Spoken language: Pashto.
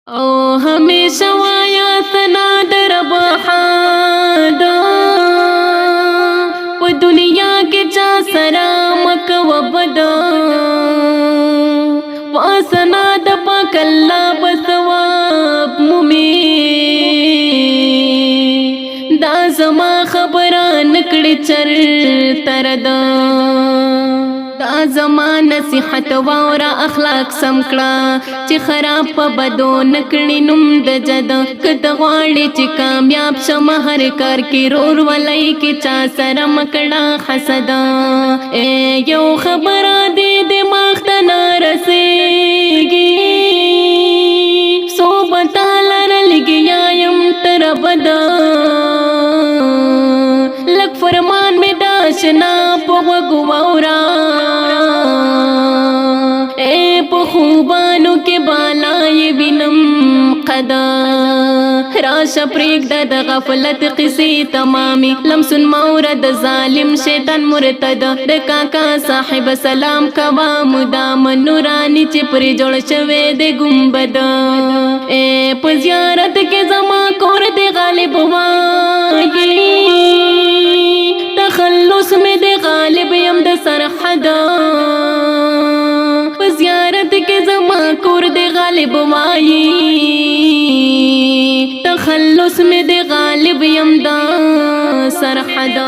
او हमेशा वाया सना दरब हादा वो दुनिया के चा सरा मक व बदा वासना दपा कल्ला बसवाब मुमे दा जमा खबरा नकड़ी चर तरदा दा زما نصیحت واورا اخلاق سمکړه چې خراب په بدو نکړي نوم د جد کته غواړي چې کامیاب شم هر کار کې رور ولای کې چا سره مکړه حسد یو خبره دې دماغ ته نارسېږي صوبت لرلګیا يم تر بدا لک فرمان می داشنا په وګورا خوبانو کے بالائے بنم قدا راش پریک د غفلت قصی تمامی لمسن مورد ظالم شیطان مرتد د کاکا صاحب سلام کوا مدام نورانی چی پری جوڑ شوے د گنبد په زیارت کے زما کور د غالب وائی تخلص میں د غالب یم د سرحدا زیارت کے زما کور دے غالب وائی تخلص میں دے غالب یم دا سرحدا